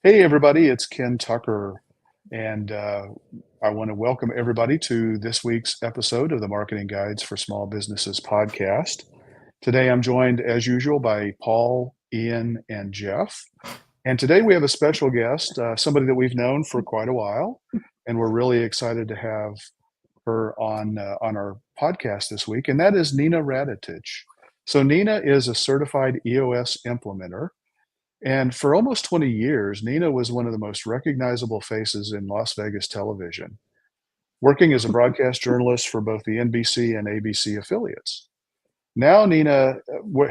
Hey, everybody, it's Ken Tucker, and I want to welcome everybody to this week's episode of the Marketing Guides for Small Businesses podcast. Today, I'm joined, as usual, by Paul, Ian, and Jeff. And today, we have a special guest, somebody that we've known for quite a while, and we're really excited to have her on our podcast this week, and that is Nina Radetich. So, Nina is a certified EOS implementer. And for almost 20 years, Nina was one of the most recognizable faces in Las Vegas television, working as a broadcast journalist for both the NBC and ABC affiliates. Now, Nina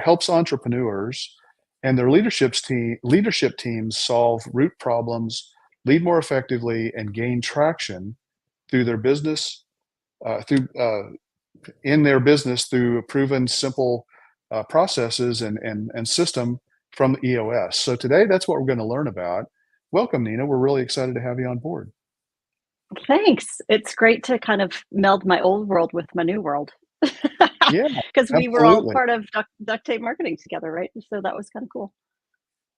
helps entrepreneurs and their leadership teams solve root problems, lead more effectively, and gain traction through their business, through in their business through proven simple processes and system from EOS. So today, that's what we're going to learn about. Welcome, Nina. We're really excited to have you on board. Thanks. It's great to kind of meld my old world with my new world. Yeah, Because we were all absolutely. part of duct tape marketing together, right? So that was kind of cool.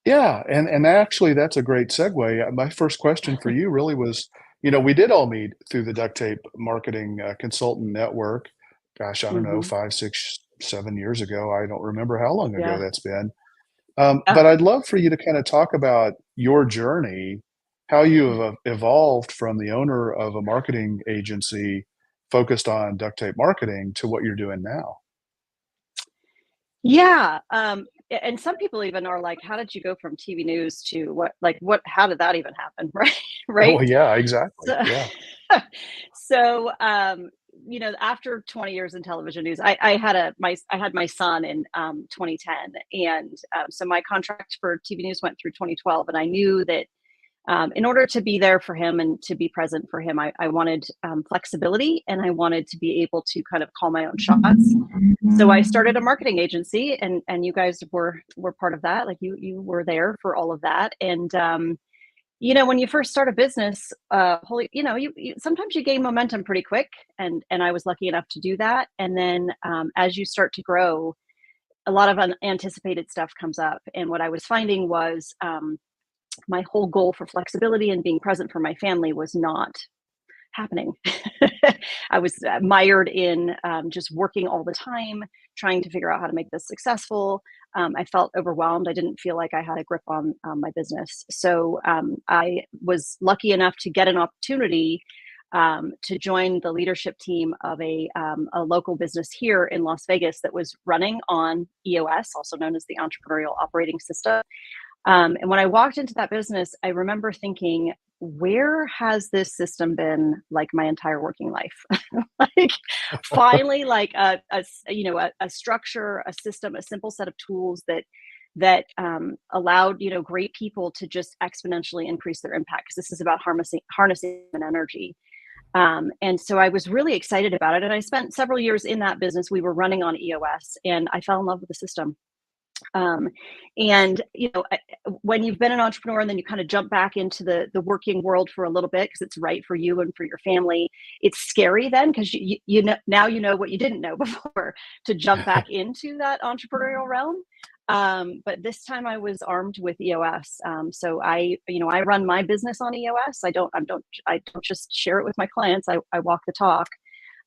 Yeah, and actually, that's a great segue. My first question for you really was, we did all meet through the duct tape marketing consultant network. Gosh, I don't know, Hmm. 5, 6, 7 years ago. I don't remember how long ago Yeah. that's been. Yeah. But I'd love for you to kind of talk about your journey, how you have evolved from the owner of a marketing agency focused on duct tape marketing to what you're doing now. Yeah. And some people even are like, how did you go from TV news to how did that even happen? Right. Oh, Right. yeah, exactly. So, Yeah. so after 20 years in television news, I had my son in 2010, and so my contract for TV news went through 2012, and I knew that in order to be there for him and to be present for him, I wanted flexibility, and I wanted to be able to kind of call my own shots. So I started a marketing agency, and you guys were part of that. Like you were there for all of that, and when you first start a business, you sometimes you gain momentum pretty quick, and I was lucky enough to do that. And then as you start to grow, a lot of unanticipated stuff comes up. And what I was finding was my whole goal for flexibility and being present for my family was not happening. I was mired in just working all the time, trying to figure out how to make this successful. I felt overwhelmed. I didn't feel like I had a grip on my business. So I was lucky enough to get an opportunity to join the leadership team of a local business here in Las Vegas that was running on EOS, also known as the Entrepreneurial Operating System. And when I walked into that business, I remember thinking, where has this system been like my entire working life? Like finally, like a structure, a system, a simple set of tools that allowed great people to just exponentially increase their impact, because this is about harnessing an energy. And so I was really excited about it, and I spent several years in that business. We were running on EOS, and I fell in love with the system. um, and when you've been an entrepreneur and then you kind of jump back into the working world for a little bit because it's right for you and for your family, it's scary then, because you know, now you know what you didn't know before, to jump back into that entrepreneurial realm. But this time I was armed with EOS. So I run my business on EOS. I don't just share it with my clients. I walk the talk.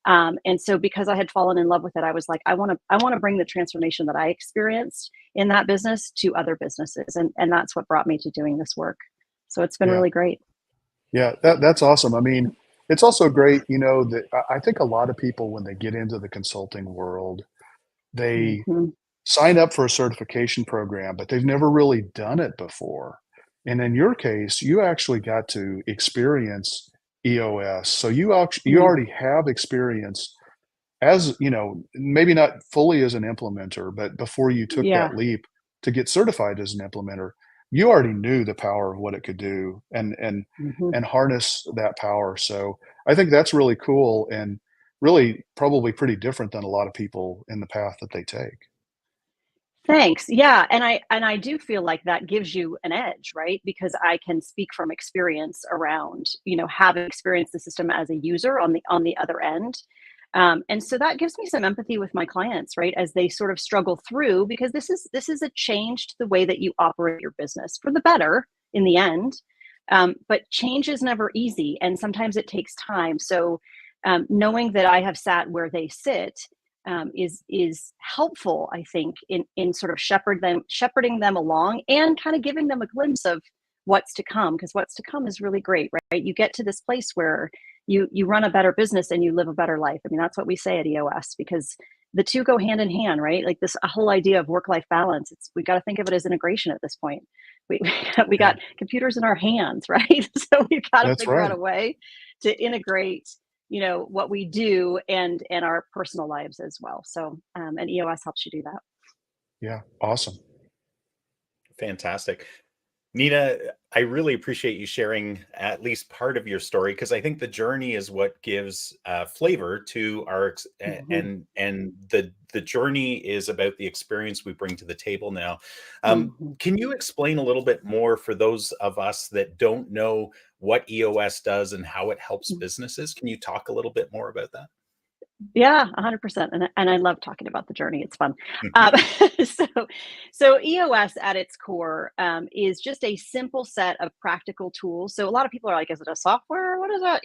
And so because I had fallen in love with it, I was like, I want to bring the transformation that I experienced in that business to other businesses. And that's what brought me to doing this work. So it's been Yeah. really great. Yeah, that's awesome. I mean, it's also great, that I think a lot of people, when they get into the consulting world, they Hmm. sign up for a certification program, but they've never really done it before. And in your case, you actually got to experience EOS. So you Hmm. already have experience as, maybe not fully as an implementer, but before you took Yeah. that leap to get certified as an implementer, you already knew the power of what it could do Hmm. and harness that power. So I think that's really cool and really probably pretty different than a lot of people in the path that they take. Thanks. Yeah, and I do feel like that gives you an edge, right? Because I can speak from experience around, having experienced the system as a user on the other end. And so that gives me some empathy with my clients, right, as they sort of struggle through, because this is a change to the way that you operate your business for the better. in the end. But change is never easy, and sometimes it takes time. So knowing that I have sat where they sit is helpful, I think, in sort of shepherding them along and kind of giving them a glimpse of what's to come, because what's to come is really great, right? You get to this place where you run a better business and you live a better life. I mean, that's what we say at EOS, because the two go hand in hand, right? Like this whole idea of work-life balance. We got to think of it as integration at this point. We got computers in our hands, right? So we've got to That's figure out right. a way to integrate, what we do and our personal lives as well. So, and EOS helps you do that. Yeah. Awesome. Fantastic. Nina, I really appreciate you sharing at least part of your story, because I think the journey is what gives flavor to our Mm-hmm. and the journey is about the experience we bring to the table now. Mm-hmm. Can you explain a little bit more for those of us that don't know what EOS does and how it helps businesses? Can you talk a little bit more about that? Yeah, 100%. And I love talking about the journey. It's fun. Um, so, so EOS at its core is just a simple set of practical tools. So a lot of people are like, is it a software? What is that?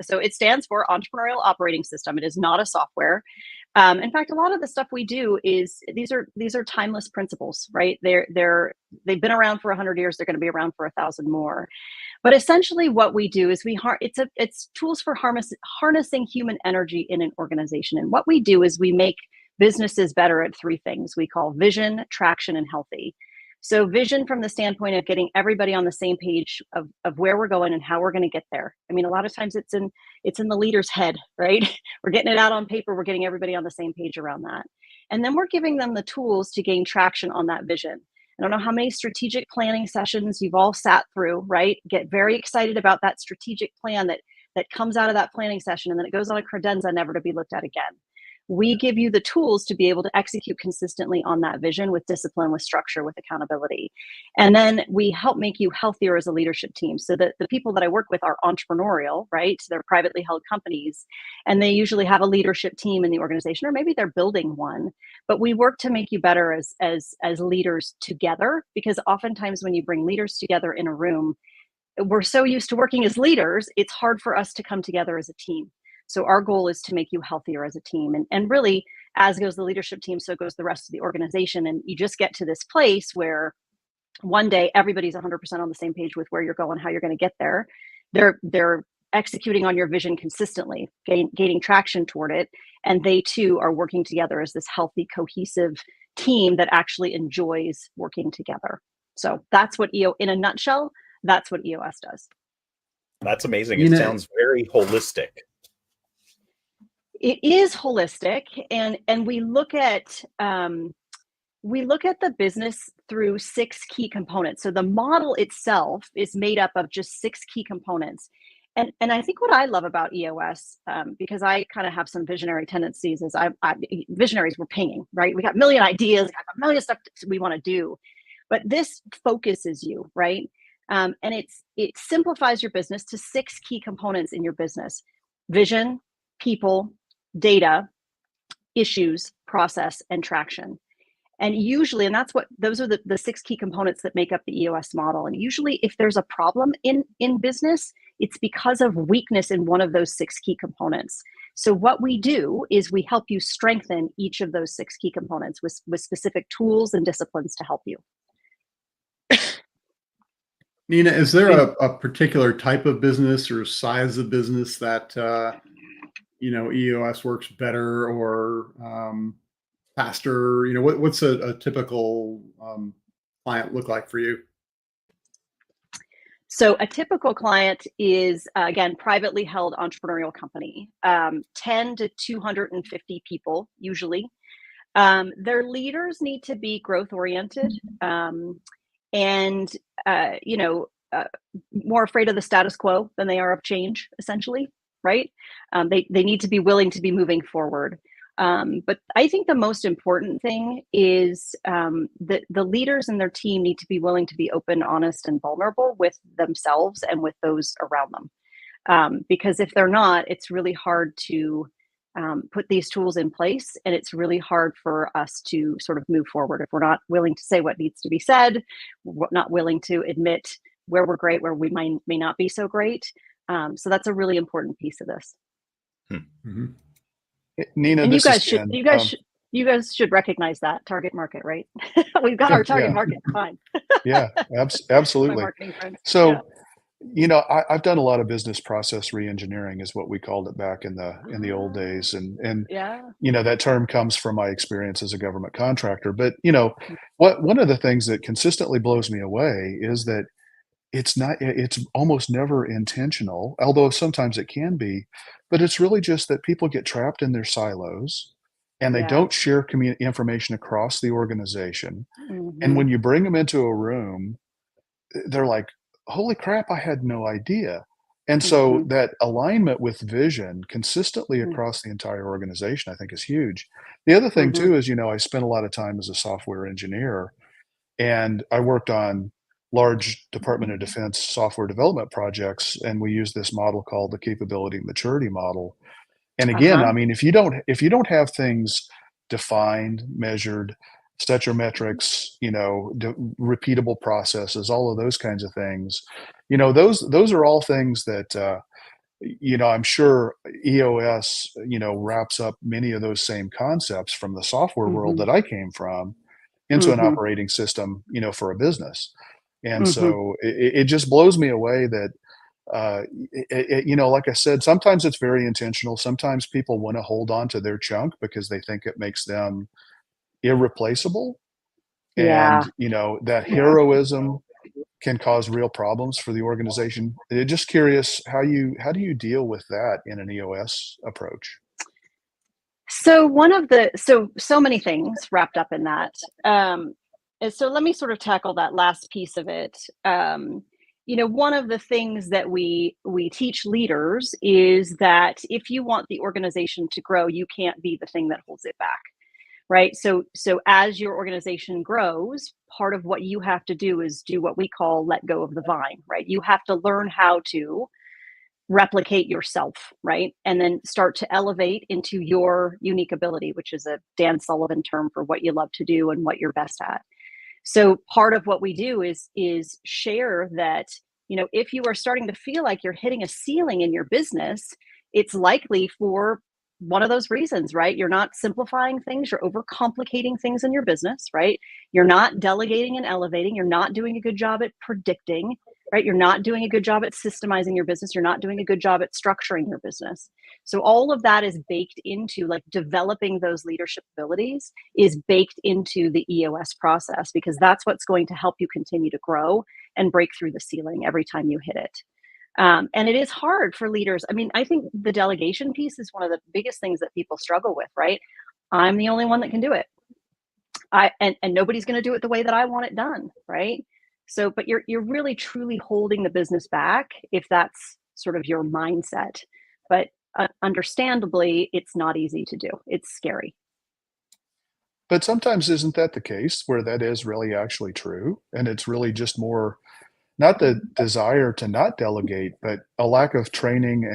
So it stands for Entrepreneurial Operating System. It is not a software. In fact, a lot of the stuff we do is these are timeless principles, right? They've been around for 100 years. They're going to be around for 1,000 more. But essentially, what we do is it's tools for harnessing human energy in an organization. And what we do is we make businesses better at three things we call vision, traction, and healthy. So vision from the standpoint of getting everybody on the same page of where we're going and how we're going to get there. I mean, a lot of times it's in the leader's head, right? We're getting it out on paper. We're getting everybody on the same page around that. And then we're giving them the tools to gain traction on that vision. I don't know how many strategic planning sessions you've all sat through, right? Get very excited about that strategic plan that comes out of that planning session, and then it goes on a credenza never to be looked at again. We give you the tools to be able to execute consistently on that vision with discipline, with structure, with accountability. And then we help make you healthier as a leadership team, so that the people that I work with are entrepreneurial, right? They're privately held companies, and they usually have a leadership team in the organization, or maybe they're building one. But we work to make you better as leaders together, because oftentimes when you bring leaders together in a room, we're so used to working as leaders, it's hard for us to come together as a team. So our goal is to make you healthier as a team. And really, as goes the leadership team, so goes the rest of the organization. And you just get to this place where one day everybody's 100% on the same page with where you're going, how you're going to get there. They're executing on your vision consistently, gaining traction toward it. And they too are working together as this healthy, cohesive team that actually enjoys working together. So that's what in a nutshell, that's what EOS does. That's amazing. It Nina, sounds very holistic. It is holistic, and we look at the business through 6 key components. So the model itself is made up of just 6 key components. And I think what I love about EOS, because I kind of have some visionary tendencies, is visionaries were pinging, right? We got a million ideas, got a million stuff we want to do, but this focuses you, right? And it simplifies your business to 6 key components in your business: vision, people, data, issues, process, and traction. And usually, and those are the 6 key components that make up the EOS model. And usually if there's a problem in business, it's because of weakness in one of those 6 key components. So what we do is we help you strengthen each of those 6 key components with specific tools and disciplines to help you. Nina, is there a particular type of business or size of business that EOS works better or faster? What's a typical client look like for you? So a typical client is, again, privately held entrepreneurial company, 10 to 250 people usually. Their leaders need to be growth oriented, and more afraid of the status quo than they are of change, essentially, right? They need to be willing to be moving forward. But I think the most important thing is that the leaders and their team need to be willing to be open, honest, and vulnerable with themselves and with those around them. Because if they're not, it's really hard to put these tools in place, and it's really hard for us to sort of move forward if we're not willing to say what needs to be said, not willing to admit where we're great, where we may not be so great. So that's a really important piece of this. Mhm. Nina, And this is Ken. you guys should recognize that target market, right? We've got our target Yeah, market defined. yeah, My absolutely. marketing friends. Yeah. So, I've done a lot of business process reengineering, is what we called it back in the old days, and Yeah. that term comes from my experience as a government contractor. But one of the things that consistently blows me away is that it's almost never intentional, although sometimes it can be, but it's really just that people get trapped in their silos and they Yeah. don't share information across the organization. And Hmm. when you bring them into a room, they're like, "Holy crap, I had no idea." And so Hmm. that alignment with vision consistently across the entire organization, I think, is huge. The other thing Hmm. too is, I spent a lot of time as a software engineer, and I worked on large Department of Defense software development projects, and we use this model called the capability maturity model. And again, Uh-huh. I mean, if you don't have things defined, measured, set your metrics, repeatable processes, all of those kinds of things, those are all things that I'm sure EOS, wraps up many of those same concepts from the software world Hmm. that I came from into an Hmm. operating system, for a business. And Hmm. so it just blows me away that, like I said, sometimes it's very intentional. Sometimes people want to hold on to their chunk because they think it makes them irreplaceable. Yeah. And, that heroism can cause real problems for the organization. Just curious how do you deal with that in an EOS approach? So so many things wrapped up in that. And so let me sort of tackle that last piece of it. One of the things that we teach leaders is that if you want the organization to grow, you can't be the thing that holds it back, right? So as your organization grows, part of what you have to do is do what we call let go of the vine, right? You have to learn how to replicate yourself, right? And then start to elevate into your unique ability, which is a Dan Sullivan term for what you love to do and what you're best at. So part of what we do is share that, if you are starting to feel like you're hitting a ceiling in your business, it's likely for one of those reasons, right? You're not simplifying things, you're overcomplicating things in your business, right? You're not delegating and elevating, you're not doing a good job at predicting, right? You're not doing a good job at systemizing your business, you're not doing a good job at structuring your business. So all of that is baked into, like, developing those leadership abilities is baked into the EOS process, because that's what's going to help you continue to grow and break through the ceiling every time you hit it. And it is hard for leaders. I mean, I think the delegation piece is one of the biggest things that people struggle with, right? I'm the only one that can do it. And nobody's going to do it the way that I want it done, right? So, but you're really truly holding the business back if that's sort of your mindset. But understandably, it's not easy to do. It's scary. But sometimes isn't that the case where that is really actually true? And it's really just more not the desire to not delegate, but a lack of training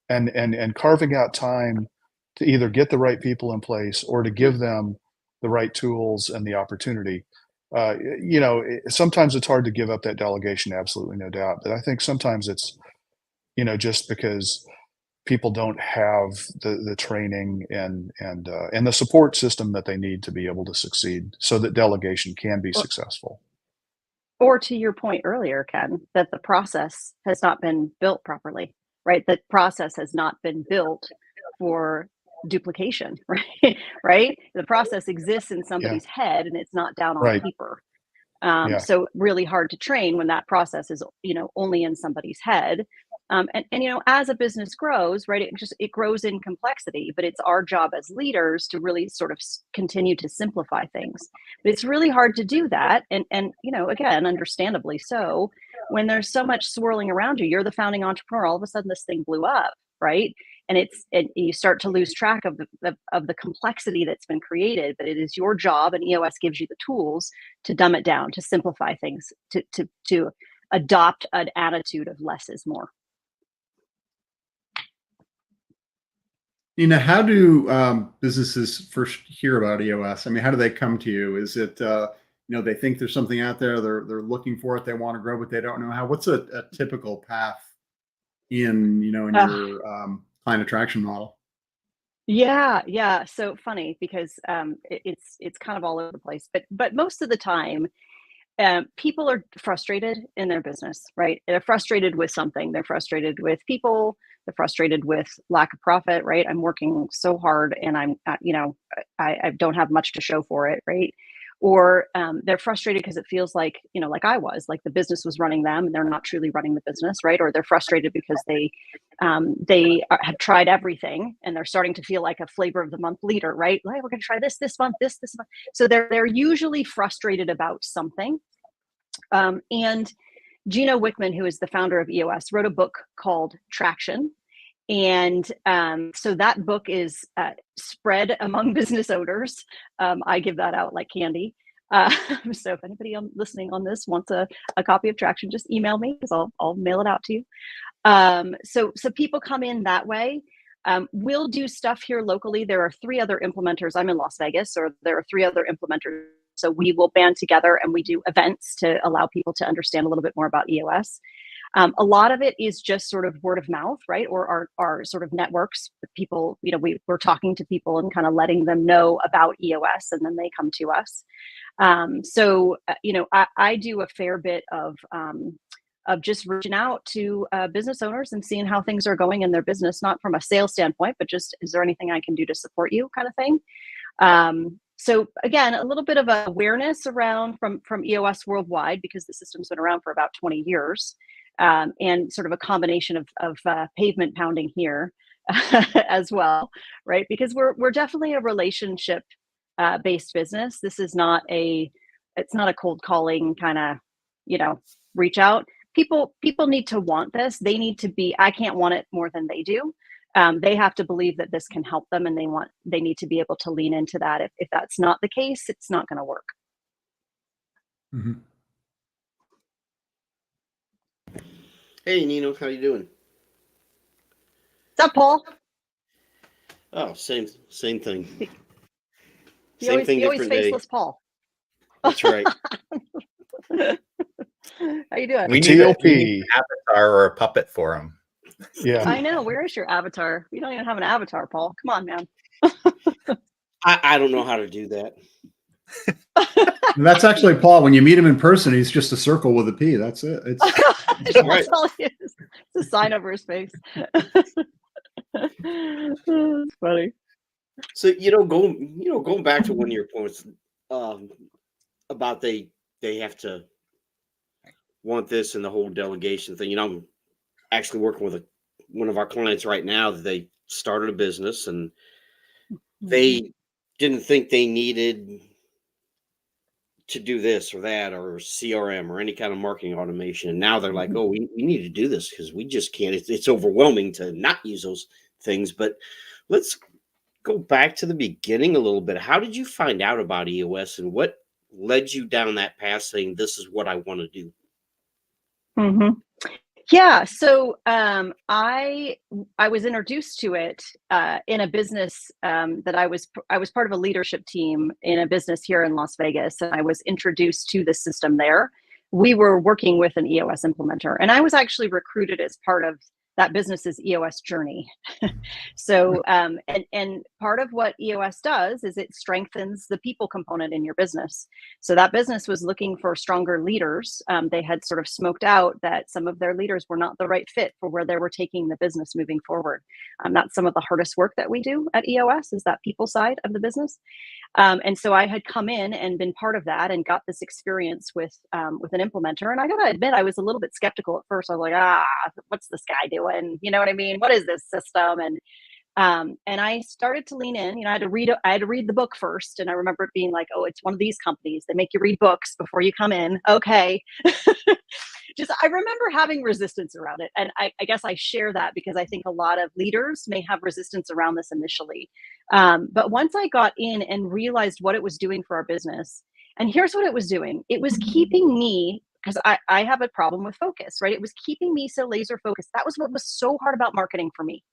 and carving out time to either get the right people in place or to give them the right tools and the opportunity. Sometimes it's hard to give up that delegation, absolutely no doubt. But I think sometimes it's, just because people don't have the training and the support system that they need to be able to succeed so that delegation can be Or, successful. or to your point earlier, Ken, that the process has not been built properly, right? That process has not been built for duplication, right? Right? The process exists in Yeah, somebody's head and it's not down on right. paper. Yeah. So really hard to train when that process is, only in somebody's head. And as a business grows, right, it grows in complexity, but it's our job as leaders to really sort of continue to simplify things. But it's really hard to do that, and again, understandably so. When there's so much swirling around you, you're the founding entrepreneur. All of a sudden, this thing blew up, right? And you start to lose track of the complexity that's been created. But it is your job, and EOS gives you the tools to dumb it down, to simplify things, to adopt an attitude of less is more. Nina, how do businesses first hear about EOS? I mean, how do they come to you? Is it they think there's something out there, they're looking for it, they want to grow, but they don't know how. What's a typical path in your client attraction model? Yeah. So funny because it's kind of all over the place, but most of the time, people are frustrated in their business, right? They're frustrated with something. They're frustrated with people. They're frustrated with lack of profit, right? I'm working so hard and I'm, I don't have much to show for it, right? Or they're frustrated because it feels like, like I was, like the business was running them and they're not truly running the business, right? Or they're frustrated because they have tried everything and they're starting to feel like a flavor of the month leader, right? Like, we're going to try this month, this month. So they're usually frustrated about something. And Gino Wickman, who is the founder of EOS, wrote a book called Traction. And so that book is spread among business owners. I give that out like candy. So if anybody listening on this wants a copy of Traction, just email me because I'll mail it out to you. So people come in that way. We'll do stuff here locally. There are 3 other implementers. I'm in Las Vegas, or there are 3 other implementers. So we will band together and we do events to allow people to understand a little bit more about EOS. A lot of it is just sort of word of mouth, right? Or our sort of networks with people, we're talking to people and kind of letting them know about EOS, and then they come to us. So I do a fair bit of just reaching out to business owners and seeing how things are going in their business, not from a sales standpoint, but just, is there anything I can do to support you, kind of thing. So again, a little bit of awareness around from EOS worldwide, because the system's been around for about 20 years, and sort of a combination of pavement pounding here as well, right? Because we're definitely a relationship based business. This is not it's not a cold calling kind of, reach out. People need to want this. They need to be, I can't want it more than they do. They have to believe that this can help them, and they need to be able to lean into that. If that's not the case, it's not going to work. Mm-hmm. Hey, Nino, how you doing? What's up, Paul? Oh, same thing. He Same thing, always different day. faceless Paul. That's right. How you doing? We need an avatar or a puppet for him. Yeah. I know. Where is your avatar? We don't even have an avatar, Paul. Come on, man. I don't know how to do that. That's actually Paul. When you meet him in person, he's just a circle with a P. That's it. That's all he is. It's a sign over his face. It's funny. So going back to one of your points about they have to want this and the whole delegation thing. I'm actually working with one of our clients right now that they started a business and they didn't think they needed to do this or that or CRM or any kind of marketing automation. And now they're like, oh, we need to do this because we just can't. It's overwhelming to not use those things. But let's go back to the beginning a little bit. How did you find out about EOS and what led you down that path saying, this is what I want to do? Mm-hmm. Yeah. So I was introduced to it in a business that I was part of a leadership team in a business here in Las Vegas, and I was introduced to the system there. We were working with an EOS implementer, and I was actually recruited as part of that business's EOS journey. So, and part of what EOS does is it strengthens the people component in your business. So that business was looking for stronger leaders. They had sort of smoked out that some of their leaders were not the right fit for where they were taking the business moving forward. That's some of the hardest work that we do at EOS, is that people side of the business. And so I had come in and been part of that and got this experience with an implementer. And I got to admit, I was a little bit skeptical at first. I was like, what's this guy doing? You know what I mean? What is this system? And I started to lean in. I had to read the book first. And I remember it being like, oh, it's one of these companies. They make you read books before you come in. Okay. I remember having resistance around it. And I guess I share that because I think a lot of leaders may have resistance around this initially. But once I got in and realized what it was doing for our business, and here's what it was doing. It was keeping me, because I have a problem with focus, right? It was keeping me so laser focused. That was what was so hard about marketing for me.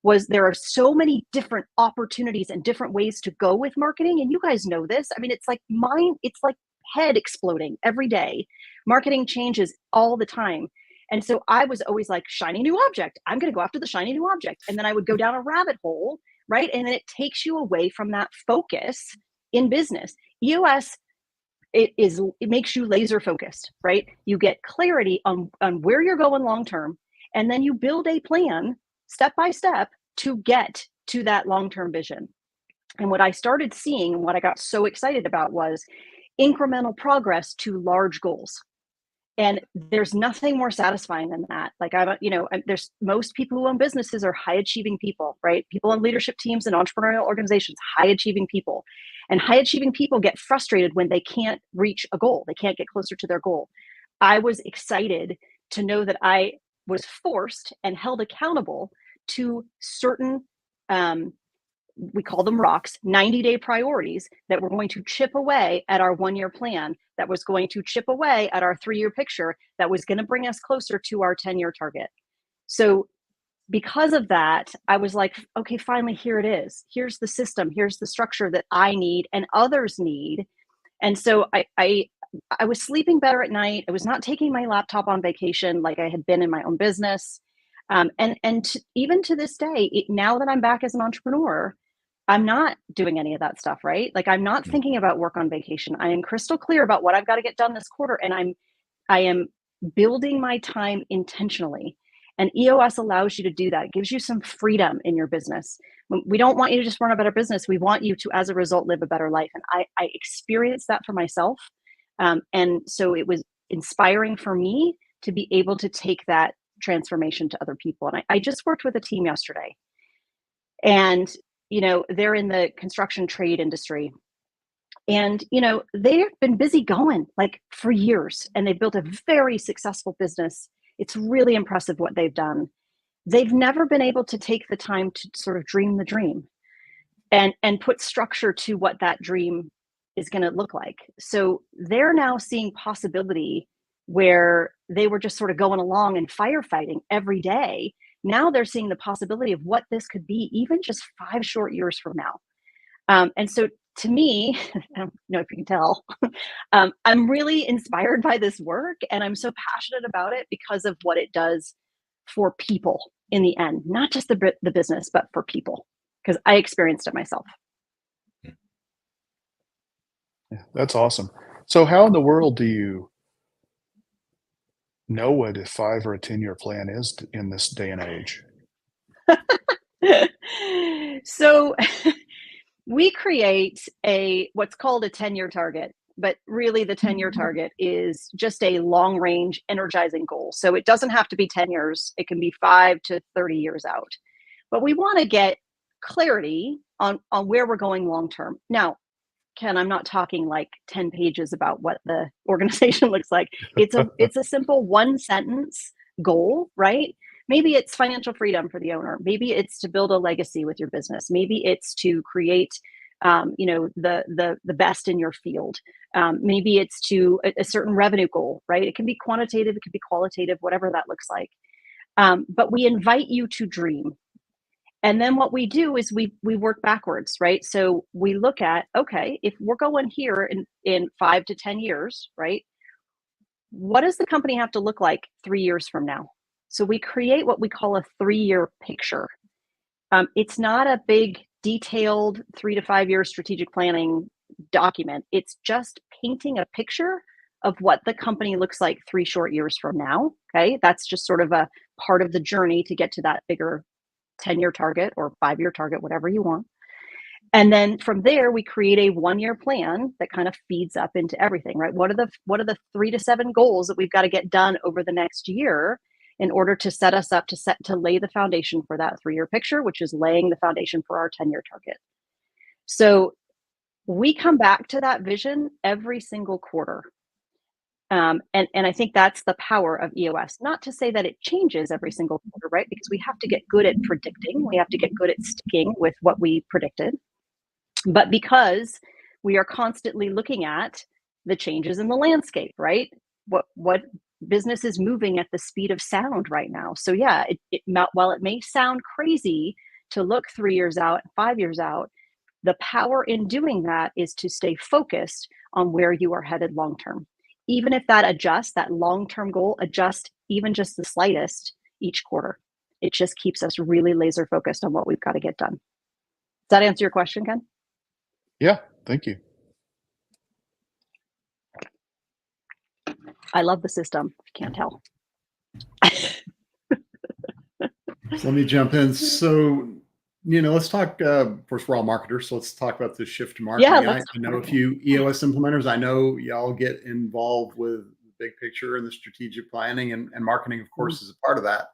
Was there are so many different opportunities and different ways to go with marketing. And you guys know this. I mean, it's like head exploding every day. Marketing changes all the time. And so I was always like, shiny new object. I'm going to go after the shiny new object. And then I would go down a rabbit hole, right? And then it takes you away from that focus in business. EOS, it makes you laser focused, right? You get clarity on where you're going long term, and then you build a plan step by step to get to that long-term vision. And what I started seeing, and what I got so excited about, was incremental progress to large goals. And there's nothing more satisfying than that. Like, there's most people who own businesses are high achieving people, right? People on leadership teams and entrepreneurial organizations, high achieving people. And high achieving people get frustrated when they can't reach a goal. They can't get closer to their goal. I was excited to know that I was forced and held accountable to certain, we call them rocks, 90-day priorities that were going to chip away at our 1-year plan, that was going to chip away at our 3-year picture, that was going to bring us closer to our 10-year target. So because of that, I was like, okay, finally, here it is. Here's the system. Here's the structure that I need and others need. And so I was sleeping better at night. I was not taking my laptop on vacation like I had been in my own business. Even to this day, now that I'm back as an entrepreneur, I'm not doing any of that stuff, right? Like, I'm not thinking about work on vacation. I am crystal clear about what I've got to get done this quarter. And I am building my time intentionally. And EOS allows you to do that. It gives you some freedom in your business. We don't want you to just run a better business. We want you to, as a result, live a better life. And I experienced that for myself. And so it was inspiring for me to be able to take that transformation to other people. And I just worked with a team yesterday. And they're in the construction trade industry, and they've been busy going like for years, and they've built a very successful business. It's really impressive what they've done. They've never been able to take the time to sort of dream the dream and put structure to what that dream is going to look like. So they're now seeing possibility where they were just sort of going along and firefighting every day. Now they're seeing the possibility of what this could be, even just 5 short years from now. And so to me, I don't know if you can tell, I'm really inspired by this work, and I'm so passionate about it because of what it does for people in the end, not just the business, but for people, because I experienced it myself. Yeah, that's awesome. So how in the world do you know what a 5 or a 10-year plan is in this day and age? So we create what's called a 10-year target, but really the 10-year target is just a long range energizing goal. So it doesn't have to be 10 years. It can be 5 to 30 years out, but we want to get clarity on where we're going long term. Now, Ken, I'm not talking like 10 pages about what the organization looks like. It's a simple 1-sentence goal, right? Maybe it's financial freedom for the owner. Maybe it's to build a legacy with your business. Maybe it's to create, the best in your field. Maybe it's to a certain revenue goal, right? It can be quantitative, it can be qualitative, whatever that looks like. But we invite you to dream. And then what we do is we work backwards, right? So we look at, okay, if we're going here in 5 to 10 years, right? What does the company have to look like 3 years from now? So we create what we call a 3-year picture. It's not a big, detailed 3 to 5 year strategic planning document. It's just painting a picture of what the company looks like 3 short years from now. Okay, that's just sort of a part of the journey to get to that bigger 10-year target or 5-year target, whatever you want. And then from there, we create a 1-year plan that kind of feeds up into everything, right? What are the 3 to 7 goals that we've got to get done over the next year in order to set us up to lay the foundation for that 3-year picture, which is laying the foundation for our 10-year target. So we come back to that vision every single quarter. And I think that's the power of EOS. Not to say that it changes every single quarter, right? Because we have to get good at predicting. We have to get good at sticking with what we predicted. But because we are constantly looking at the changes in the landscape, right? What business is moving at the speed of sound right now. So yeah, while it may sound crazy to look 3 years out, 5 years out, The power in doing that is to stay focused on where you are headed long term. Even if that adjusts, that long-term goal adjusts even just the slightest each quarter. It just keeps us really laser focused on what we've got to get done. Does that answer your question, Ken? Yeah, thank you. I love the system, if you can't tell. So let me jump in. So, let's talk, of course, we're all marketers, so let's talk about the shift to marketing. Yeah, I let's talk know a marketing. few EOS implementers. I know y'all get involved with the big picture and the strategic planning, and marketing, of course, is a part of that.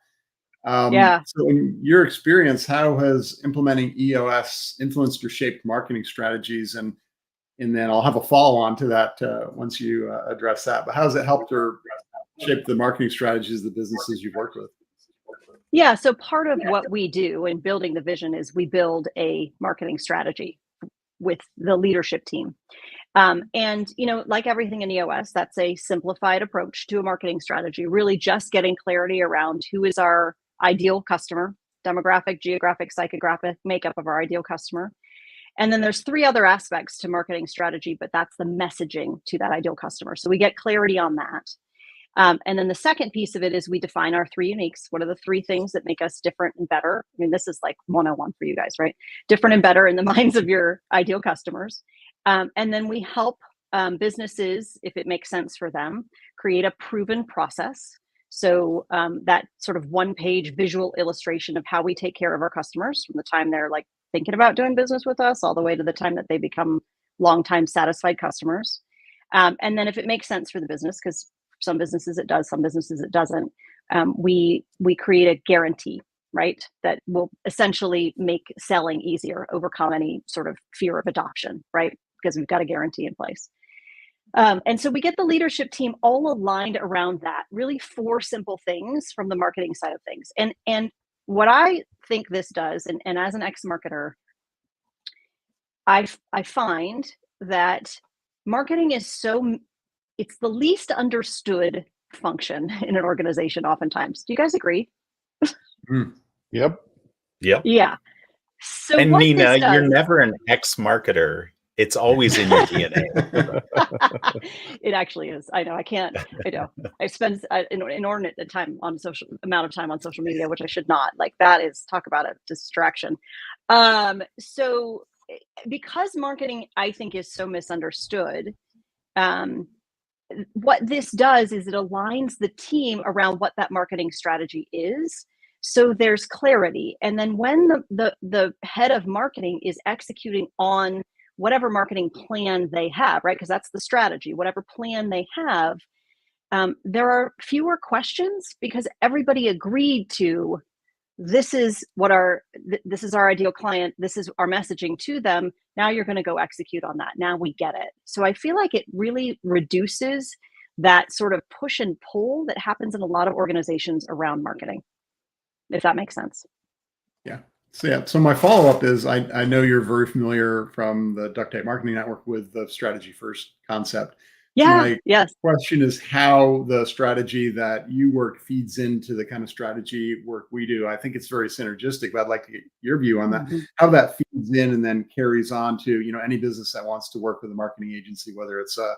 Yeah. So in your experience, how has implementing EOS influenced or shaped marketing strategies? And then I'll have a follow on to that once you address that. But how has it helped or shaped the marketing strategies of the businesses you've worked with? Yeah, so part of what we do in building the vision is we build a marketing strategy with the leadership team. And, like everything in EOS, that's a simplified approach to a marketing strategy, really just getting clarity around who is our ideal customer, demographic, geographic, psychographic makeup of our ideal customer. And then there's 3 other aspects to marketing strategy, but that's the messaging to that ideal customer. So we get clarity on that. And then the second piece of it is we define our 3 uniques. What are the 3 things that make us different and better? I mean, this is like 101 for you guys, right? Different and better in the minds of your ideal customers. And then we help businesses, if it makes sense for them, create a proven process. So that sort of 1-page visual illustration of how we take care of our customers from the time they're like thinking about doing business with us all the way to the time that they become longtime satisfied customers. And then if it makes sense for the business, because some businesses it does, some businesses it doesn't, we create a guarantee, right? That will essentially make selling easier, overcome any sort of fear of adoption, right? Because we've got a guarantee in place. And so we get the leadership team all aligned around that, really 4 simple things from the marketing side of things. And what I think this does, and as an ex-marketer, I find that marketing is it's the least understood function in an organization oftentimes. Do you guys agree? Yep. Yeah. So and what Nina, this does, you're never an ex-marketer. It's always in your DNA. It actually is. I know. I spend an inordinate amount of time on social media, which I should not. Like, that is, talk about a distraction. So because marketing, I think, is so misunderstood, what this does is it aligns the team around what that marketing strategy is. So there's clarity. And then when the head of marketing is executing on whatever marketing plan they have, right? Because that's the strategy, whatever plan they have, there are fewer questions because everybody agreed to, this is our ideal client. This is our messaging to them. Now you're going to go execute on that. Now we get it. So I feel like it really reduces that sort of push and pull that happens in a lot of organizations around marketing, if that makes sense. Yeah. So my follow-up is, I know you're very familiar from the Duct Tape Marketing Network with the strategy first concept. Yeah. My Yes. question is how the strategy that you work feeds into the kind of strategy work we do. I think it's very synergistic, but I'd like to get your view on that, how that feeds in and then carries on to, any business that wants to work with a marketing agency, whether it's a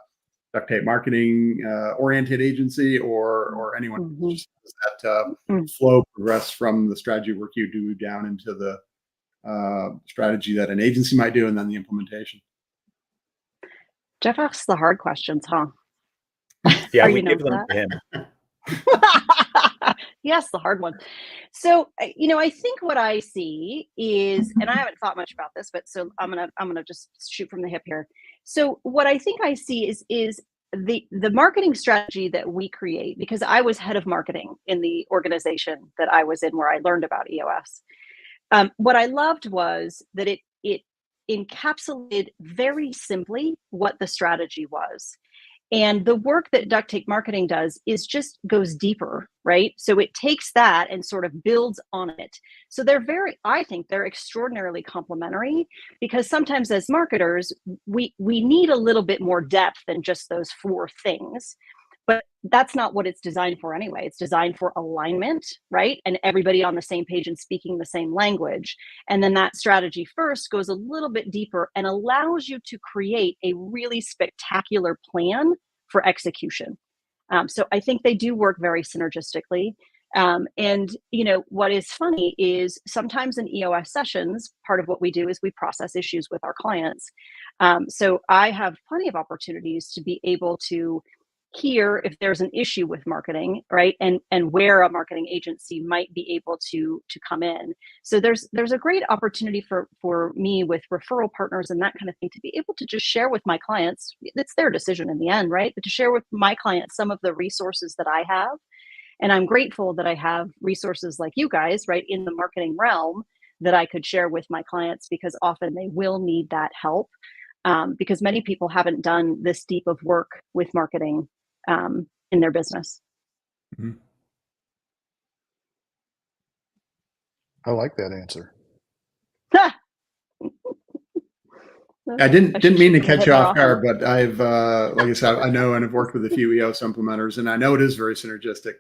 duct tape marketing oriented agency or anyone. Just that flow progress from the strategy work you do down into the strategy that an agency might do and then the implementation. Jeff asks the hard questions, huh? Yeah, we give them to him. Yes, the hard one. So, I think what I see is, and I haven't thought much about this, but so I'm gonna just shoot from the hip here. So what I think I see is the marketing strategy that we create, because I was head of marketing in the organization that I was in where I learned about EOS. What I loved was that it encapsulated very simply what the strategy was. And the work that duct tape marketing does is just goes deeper, right? So it takes that and sort of builds on it. So I think they're extraordinarily complementary, because sometimes as marketers, we need a little bit more depth than just those 4 things. But that's not what it's designed for anyway. It's designed for alignment, right? And everybody on the same page and speaking the same language. And then that strategy first goes a little bit deeper and allows you to create a really spectacular plan for execution. So I think they do work very synergistically. And what is funny is sometimes in EOS sessions, part of what we do is we process issues with our clients. So I have plenty of opportunities to be able to hear if there's an issue with marketing, right? And where a marketing agency might be able to come in. So there's a great opportunity for me with referral partners and that kind of thing to be able to just share with my clients. It's their decision in the end, right? But to share with my clients some of the resources that I have. And I'm grateful that I have resources like you guys, right, in the marketing realm that I could share with my clients, because often they will need that help, because many people haven't done this deep of work with marketing in their business. Mhm. I like that answer. I didn't mean to catch you off guard, often. but I've like I said, I know and have worked with a few EOS implementers, and I know it is very synergistic.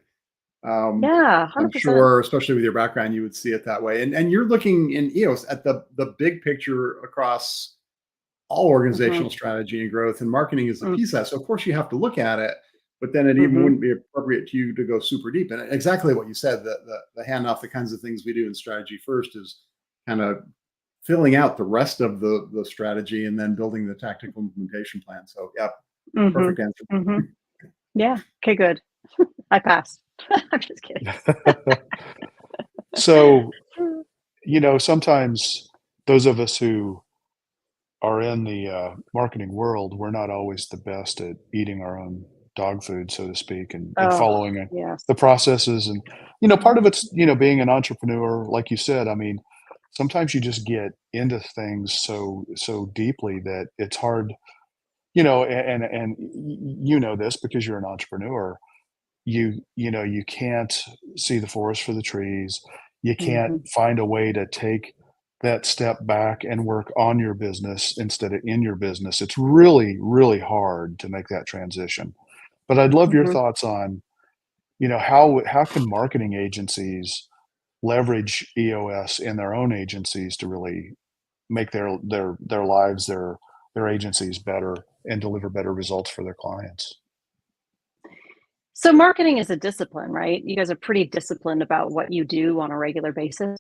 Yeah, I'm 100%. sure, especially with your background, you would see it that way. And you're looking in EOS at the big picture across all organizational strategy and growth, and marketing is a piece of that. So of course you have to look at it, but then it even wouldn't be appropriate to you to go super deep. And exactly what you said, the handoff, the kinds of things we do in strategy first is kind of filling out the rest of the strategy and then building the tactical implementation plan. So yeah, perfect answer. Yeah. Okay, good. I passed. I'm just kidding. So, sometimes those of us who are in the marketing world, we're not always the best at eating our own dog food, so to speak, and following Yes. the processes. And, part of it's, being an entrepreneur, like you said, I mean, sometimes you just get into things so deeply that it's hard, and this because you're an entrepreneur. You can't see the forest for the trees. You can't find a way to take that step back and work on your business instead of in your business. It's really, really hard to make that transition. But I'd love your thoughts on, how can marketing agencies leverage EOS in their own agencies to really make their lives, their agencies better and deliver better results for their clients? So marketing is a discipline, right? You guys are pretty disciplined about what you do on a regular basis,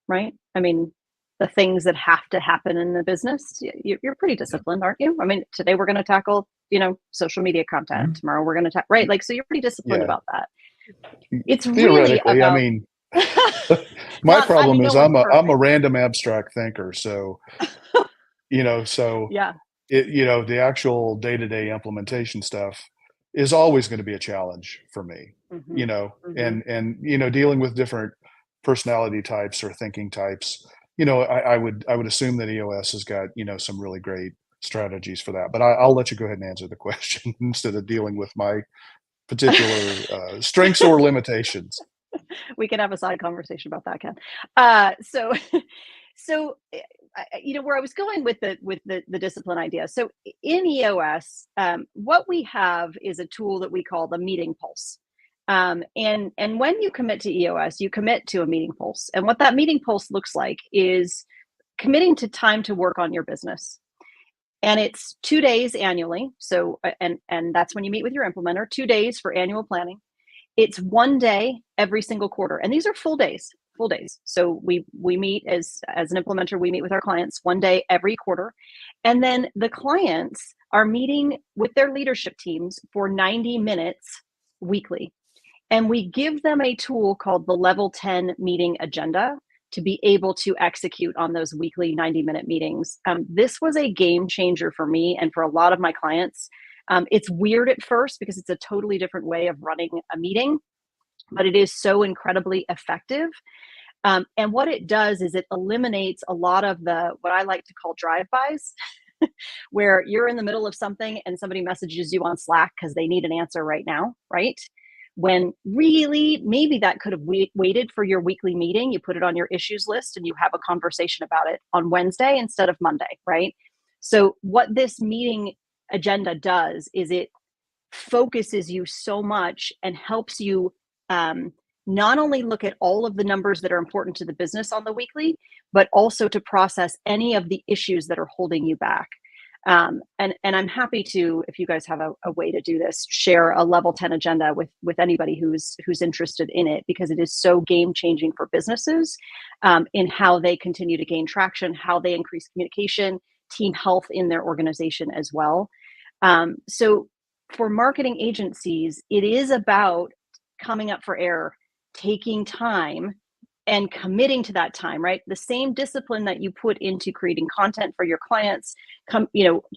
right? I mean, the things that have to happen in the business, you're pretty disciplined, aren't you? I mean, today we're going to tackle, social media content. Tomorrow we're going to tackle, right? Like, so you're pretty disciplined Yeah. about that. It's really Theoretically, I about, mean, my problem no is one's I'm a perfect. random abstract thinker. So, so Yeah. the actual day-to-day implementation stuff is always going to be a challenge for me, and dealing with different personality types or thinking types, I would assume that EOS has got, some really great strategies for that, but I'll let you go ahead and answer the question instead of dealing with my particular strengths or limitations. We can have a side conversation about that, Ken. So, so where I was going with the discipline idea. So in EOS, what we have is a tool that we call the meeting pulse. And when you commit to EOS, you commit to a meeting pulse. And what that meeting pulse looks like is committing to time to work on your business. And it's 2 days annually. So, and that's when you meet with your implementer, 2 days for annual planning. It's 1 day every single quarter. And these are full days. So we meet as an implementer, we meet with our clients 1 day every quarter. And then the clients are meeting with their leadership teams for 90 minutes weekly. And we give them a tool called the Level 10 meeting agenda to be able to execute on those weekly 90-minute meetings. This was a game changer for me and for a lot of my clients. It's weird at first because it's a totally different way of running a meeting, but it is so incredibly effective. And what it does is it eliminates a lot of what I like to call drive-bys, where you're in the middle of something and somebody messages you on Slack because they need an answer right now, right? When really, maybe that could have waited for your weekly meeting. You put it on your issues list and you have a conversation about it on Wednesday instead of Monday, right? So what this meeting agenda does is it focuses you so much and helps you not only look at all of the numbers that are important to the business on the weekly, but also to process any of the issues that are holding you back. And I'm happy to, if you guys have a way to do this, share a level 10 agenda with anybody who's interested in it, because it is so game changing for businesses in how they continue to gain traction, how they increase communication, team health in their organization as well. So for marketing agencies, it is about coming up for air, taking time and committing to that time, right? The same discipline that you put into creating content for your clients,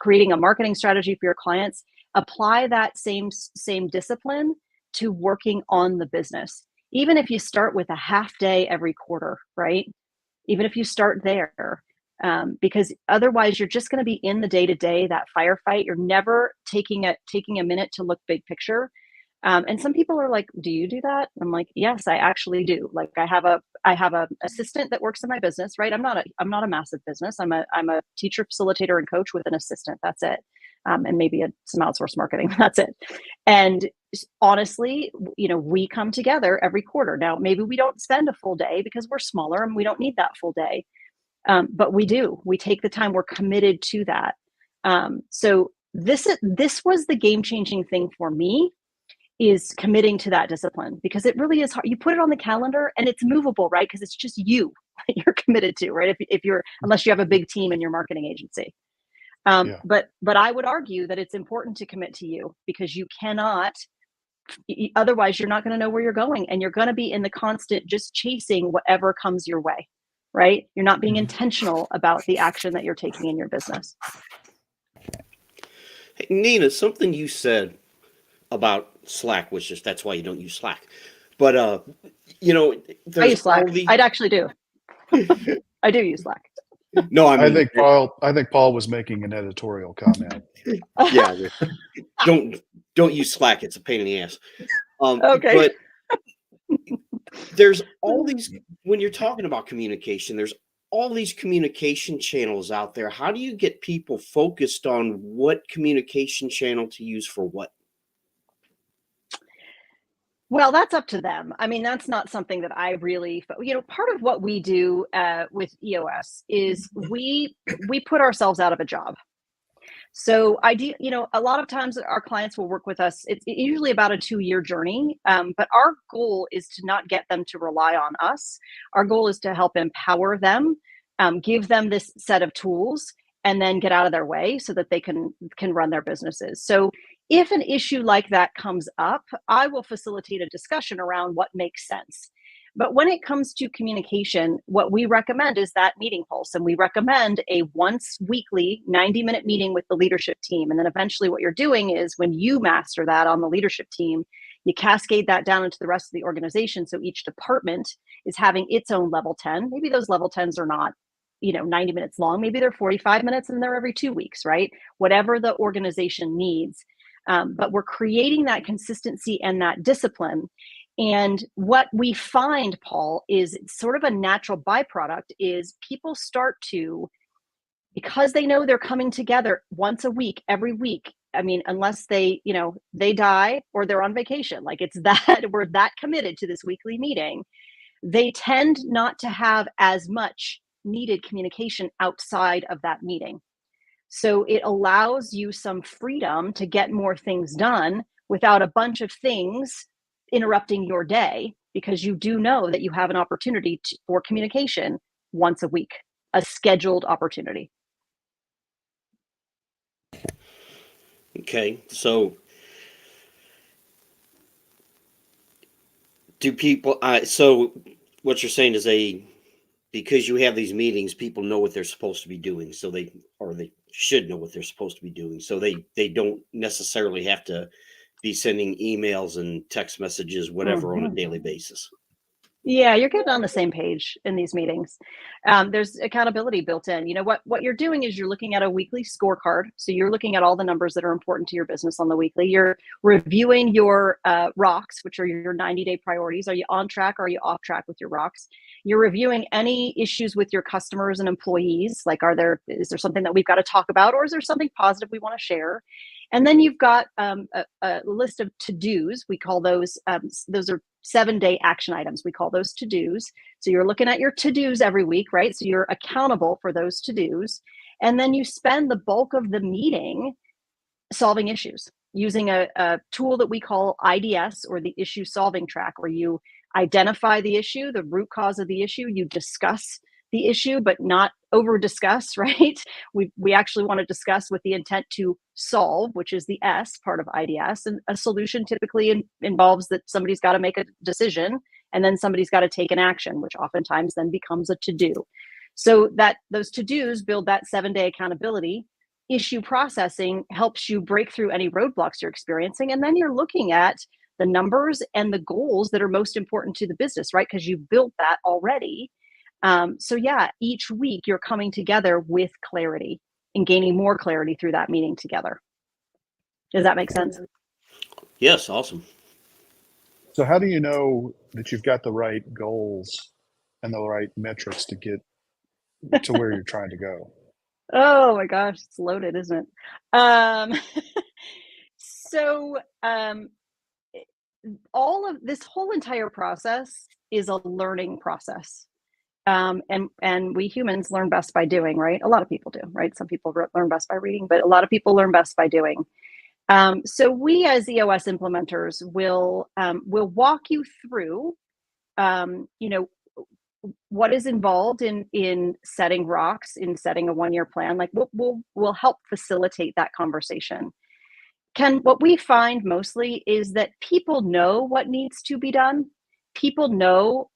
creating a marketing strategy for your clients, apply that same discipline to working on the business. Even if you start with a half day every quarter, right? Even if you start there, because otherwise you're just going to be in the day-to-day, that firefight. You're never taking a minute to look big picture. And some people are like, do you do that? I'm like, yes, I actually do. Like I have a assistant that works in my business, right? I'm not a massive business. I'm a teacher, facilitator, and coach with an assistant. That's it. And maybe some outsourced marketing. That's it. And honestly, we come together every quarter. Now, maybe we don't spend a full day because we're smaller and we don't need that full day. But we do. We take the time. We're committed to that. So this was the game-changing thing for me, is committing to that discipline, because it really is hard. You put it on the calendar and it's movable, right? Because it's just you that you're committed to, right? If you're, unless you have a big team in your marketing agency. But I would argue that it's important to commit to you, because you cannot, otherwise you're not going to know where you're going, and you're going to be in the constant just chasing whatever comes your way, right? You're not being intentional about the action that you're taking in your business. Hey, Nina, something you said about Slack, which is, that's why you don't use Slack. But I use Slack. I'd actually do. I do use Slack. No, I think Paul was making an editorial comment. Yeah, don't use Slack. It's a pain in the ass. Okay. But there's all these, when you're talking about communication, there's all these communication channels out there. How do you get people focused on what communication channel to use for what? Well, that's up to them. I mean, that's not something that I really, part of what we do with EOS is we put ourselves out of a job. So I do, a lot of times our clients will work with us. It's usually about a 2-year journey. But our goal is to not get them to rely on us. Our goal is to help empower them, give them this set of tools, and then get out of their way so that they can run their businesses. So if an issue like that comes up, I will facilitate a discussion around what makes sense. But when it comes to communication, what we recommend is that meeting pulse. And we recommend a once weekly 90-minute meeting with the leadership team. And then eventually what you're doing is, when you master that on the leadership team, you cascade that down into the rest of the organization. So each department is having its own level 10. Maybe those level 10s are not 90 minutes long. Maybe they're 45 minutes and they're every 2 weeks, right? Whatever the organization needs. But we're creating that consistency and that discipline. And what we find, Paul, is sort of a natural byproduct is people start to, because they know they're coming together once a week, every week. I mean, unless they die or they're on vacation, like it's that we're that committed to this weekly meeting, they tend not to have as much needed communication outside of that meeting. So it allows you some freedom to get more things done without a bunch of things interrupting your day, because you do know that you have an opportunity for communication once a week, a scheduled opportunity. Okay, so do people, so what you're saying is because you have these meetings, people know what they're supposed to be doing. So they should know what they're supposed to be doing. So they don't necessarily have to be sending emails and text messages, whatever, on a daily basis. Yeah, you're getting on the same page in these meetings. There's accountability built in. What you're doing is you're looking at a weekly scorecard. So you're looking at all the numbers that are important to your business on the weekly. You're reviewing your rocks, which are your 90-day priorities. Are you on track? Or are you off track with your rocks? You're reviewing any issues with your customers and employees. Like, is there something that we've got to talk about, or is there something positive we want to share? And then you've got a list of to-dos. We call those are 7-day action items. We call those to-dos. So you're looking at your to-dos every week, right? So you're accountable for those to-dos. And then you spend the bulk of the meeting solving issues using a tool that we call IDS, or the issue solving track, where you identify the issue, the root cause of the issue, you discuss the issue, but not over discuss, right? We actually want to discuss with the intent to solve, which is the S part of IDS. And a solution typically involves that somebody's got to make a decision, and then somebody's got to take an action, which oftentimes then becomes a to-do. So that those to-dos build that 7-day accountability. Issue processing helps you break through any roadblocks you're experiencing. And then you're looking at the numbers and the goals that are most important to the business, right? Because you've built that already. So yeah, each week you're coming together with clarity and gaining more clarity through that meeting together. Does that make sense? Yes, awesome. So how do you know that you've got the right goals and the right metrics to get to where you're trying to go? Oh my gosh, it's loaded, isn't it? All of this whole entire process is a learning process. And we humans learn best by doing, right? A lot of people do, right? Some people learn best by reading, but a lot of people learn best by doing. So we as EOS implementers will walk you through, what is involved in setting rocks, in setting a 1-year plan. Like we'll help facilitate that conversation. What we find mostly is that people know what needs to be done. People know,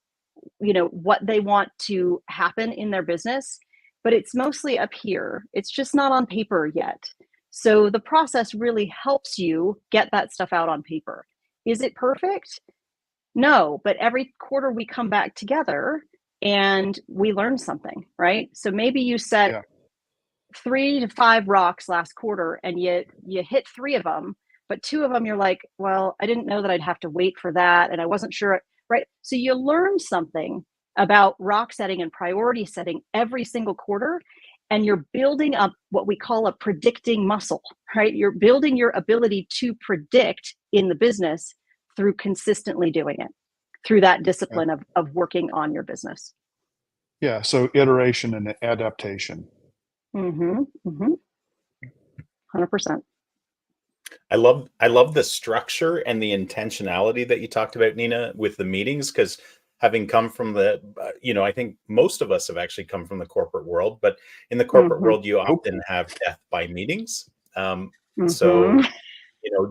what they want to happen in their business, but it's mostly up here. It's just not on paper yet. So the process really helps you get that stuff out on paper. Is it perfect? No, but every quarter we come back together and we learn something, right? So maybe you set 3 to 5 rocks last quarter and you hit 3 of them, but 2 of them you're like, well, I didn't know that I'd have to wait for that, and I wasn't sure, right? So you learn something about rock setting and priority setting every single quarter, and you're building up what we call a predicting muscle, right? You're building your ability to predict in the business through consistently doing it, through that discipline of working on your business. Yeah. So iteration and adaptation. 100%. I love the structure and the intentionality that you talked about, Nina, with the meetings, because having come from the, I think most of us have actually come from the corporate world, but in the corporate world, you often have death by meetings. So,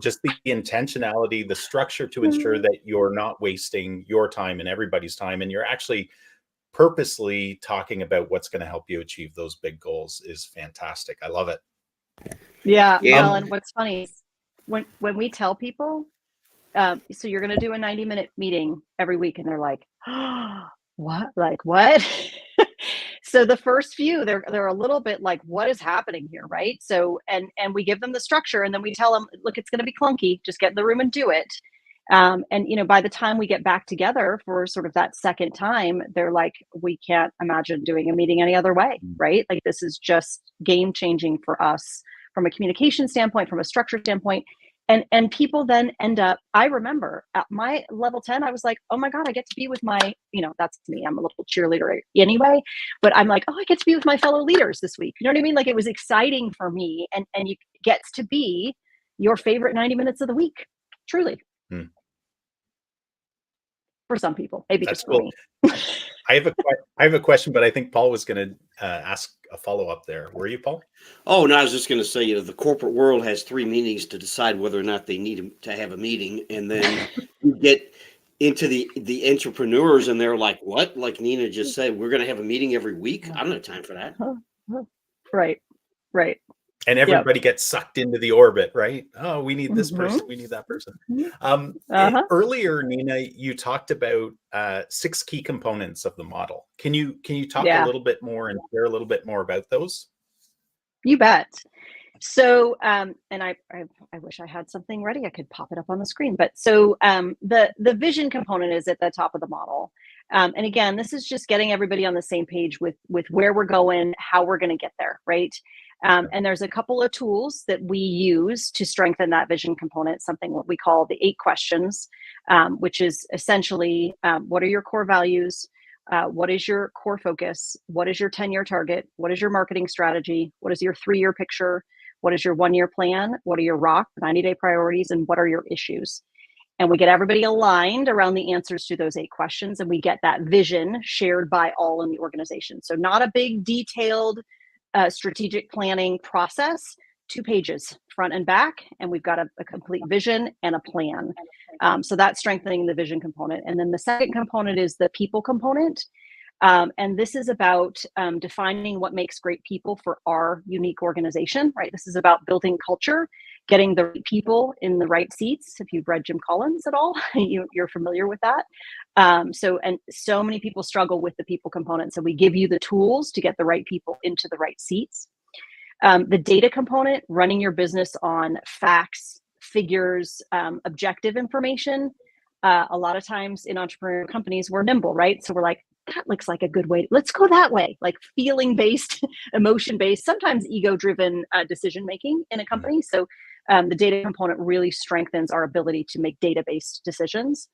just the intentionality, the structure to ensure that you're not wasting your time and everybody's time, and you're actually purposely talking about what's going to help you achieve those big goals is fantastic. I love it. Yeah. Well, and what's funny is when we tell people, so you're going to do a 90-minute meeting every week, and they're like, oh, what? Like what? So the first few, they're a little bit like, what is happening here, right? So and we give them the structure, and then we tell them, look, it's going to be clunky. Just get in the room and do it. And by the time we get back together for sort of that second time, they're like, we can't imagine doing a meeting any other way, right? Like this is just game changing for us from a communication standpoint, from a structure standpoint. And people then end up, I remember at my level 10, I was like, oh my God, I get to be with my, that's me. I'm a little cheerleader anyway, but I'm like, oh, I get to be with my fellow leaders this week. You know what I mean? Like it was exciting for me, and you gets to be your favorite 90 minutes of the week, truly. For some people, maybe That's just for cool. me. I have a question, but I think Paul was going to ask a follow-up there. Were you, Paul? Oh, no, I was just going to say, the corporate world has 3 meetings to decide whether or not they need to have a meeting. And then you get into the entrepreneurs, and they're like, what? Like Nina just said, we're going to have a meeting every week. I don't have time for that. Right. And everybody gets sucked into the orbit, right? Oh, we need this person. We need that person. Earlier, Nina, you talked about 6 key components of the model. Can you talk a little bit more and share a little bit more about those? You bet. So, and I wish I had something ready. I could pop it up on the screen. But so the vision component is at the top of the model. And again, this is just getting everybody on the same page with where we're going, how we're going to get there, right? And there's a couple of tools that we use to strengthen that vision component, something what we call the 8 questions, which is essentially, what are your core values? What is your core focus? What is your 10-year target? What is your marketing strategy? What is your 3-year picture? What is your 1-year plan? What are your ROC, 90-day priorities? And what are your issues? And we get everybody aligned around the answers to those 8 questions. And we get that vision shared by all in the organization. So not a big detailed strategic planning process, 2 pages, front and back. And we've got a complete vision and a plan. So that's strengthening the vision component. And then the second component is the people component. And this is about defining what makes great people for our unique organization, right? This is about building culture, getting the right people in the right seats. If you've read Jim Collins at all, you're familiar with that. So many people struggle with the people component. So we give you the tools to get the right people into the right seats. The data component, running your business on facts, figures, objective information. A lot of times in entrepreneurial companies, we're nimble, right? So we're like, that looks like a good way. Let's go that way, like feeling-based, emotion-based, sometimes ego-driven decision-making in a company. So the data component really strengthens our ability to make data-based decisions.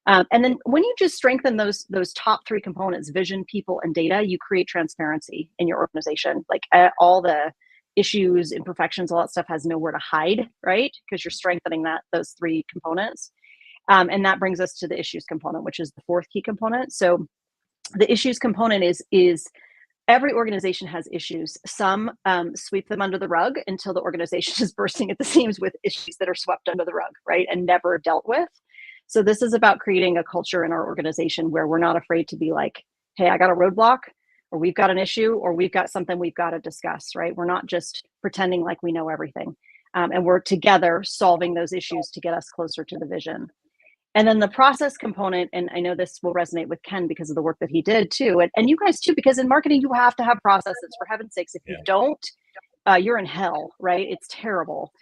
And then when you just strengthen those top 3 components, vision, people, and data, you create transparency in your organization. Like all the issues, imperfections, all that stuff has nowhere to hide, right? Because you're strengthening those 3 components. And that brings us to the issues component, which is the 4th key component. So the issues component is every organization has issues. Some sweep them under the rug until the organization is bursting at the seams with issues that are swept under the rug, right? And never dealt with. So this is about creating a culture in our organization where we're not afraid to be like, hey, I got a roadblock, or we've got an issue, or we've got something we've got to discuss, right? We're not just pretending like we know everything. And we're together solving those issues to get us closer to the vision. And then the process component, and I know this will resonate with Ken because of the work that he did too, and you guys too, because in marketing, you have to have processes, for heaven's sakes. If you don't, you're in hell, right? It's terrible.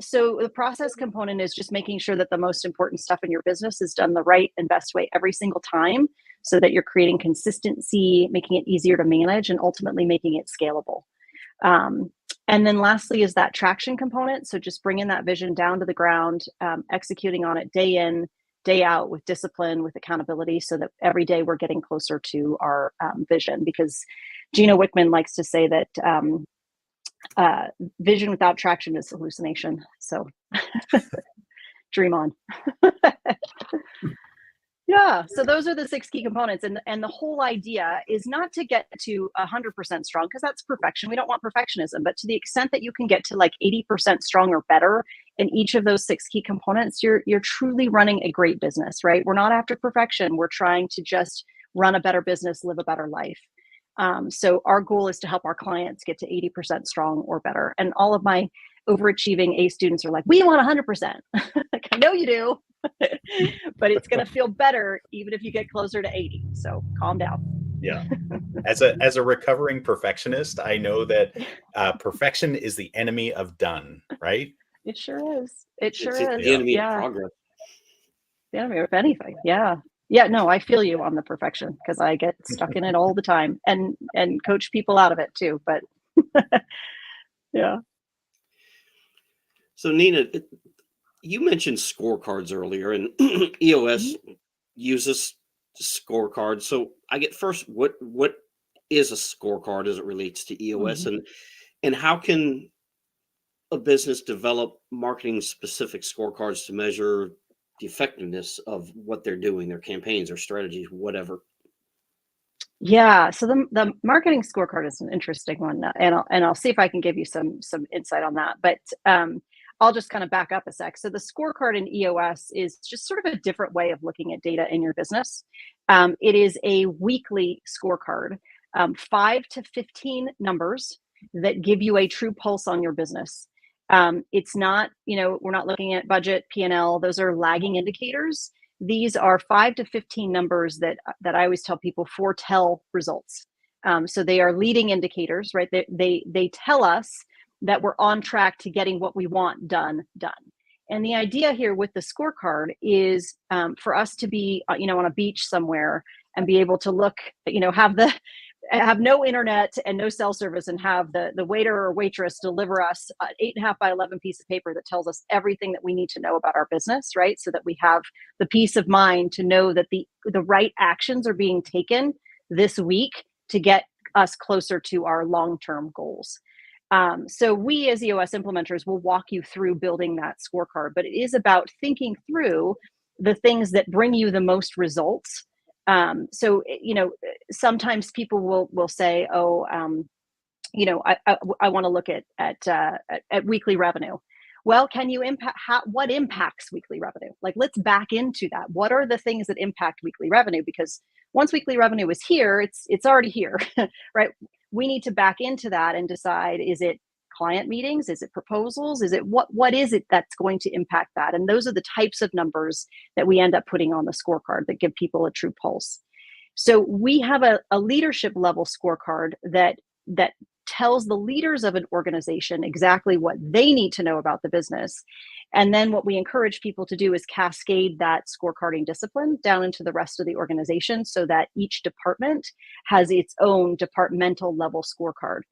So the process component is just making sure that the most important stuff in your business is done the right and best way every single time, so that you're creating consistency, making it easier to manage, and ultimately making it scalable. And then lastly is that traction component. So just bringing that vision down to the ground, executing on it day in, day out with discipline, with accountability, so that every day we're getting closer to our vision. Because Gino Wickman likes to say that vision without traction is hallucination. So dream on. Yeah, so those are the 6 key components. And the whole idea is not to get to 100% strong, because that's perfection. We don't want perfectionism, but to the extent that you can get to like 80% strong or better in each of those 6 key components, you're truly running a great business, right? We're not after perfection. We're trying to just run a better business, live a better life. So our goal is to help our clients get to 80% strong or better. And all of my overachieving A students are like, we want 100%. Like, I know you do. But it's going to feel better even if you get closer to 80. So calm down. Yeah. As a recovering perfectionist, I know that perfection is the enemy of done, right? It sure is. It's the enemy of progress. The enemy of anything. Yeah. Yeah, no, I feel you on the perfection, because I get stuck in it all the time and coach people out of it too. But yeah. So Nina, you mentioned scorecards earlier, and EOS uses scorecards. So I get first, what is a scorecard as it relates to EOS, and how can a business develop marketing specific scorecards to measure the effectiveness of what they're doing, their campaigns or strategies, whatever? Yeah, so the marketing scorecard is an interesting one, and I'll see if I can give you some insight on that. But I'll just kind of back up a sec. So the scorecard in EOS is just sort of a different way of looking at data in your business. It is a weekly scorecard, 5 to 15 numbers that give you a true pulse on your business. It's not, we're not looking at budget, P&L. Those are lagging indicators. These are 5 to 15 numbers that I always tell people foretell results. So they are leading indicators, right? They tell us that we're on track to getting what we want done. And the idea here with the scorecard is for us to be, on a beach somewhere and be able to look, have the have no internet and no cell service and have the waiter or waitress deliver us an 8.5 by 11 piece of paper that tells us everything that we need to know about our business, right? So that we have the peace of mind to know that the right actions are being taken this week to get us closer to our long-term goals. So we as EOS implementers will walk you through building that scorecard, but it is about thinking through the things that bring you the most results. So, sometimes people will say, oh, I want to look at weekly revenue. Well, can you what impacts weekly revenue? Like, let's back into that. What are the things that impact weekly revenue? Because once weekly revenue is here, it's already here, right? We need to back into that and decide, is it client meetings? Is it proposals? Is it what is it that's going to impact that? And those are the types of numbers that we end up putting on the scorecard that give people a true pulse. So we have a leadership level scorecard that tells the leaders of an organization exactly what they need to know about the business. And then what we encourage people to do is cascade that scorecarding discipline down into the rest of the organization so that each department has its own departmental level scorecard.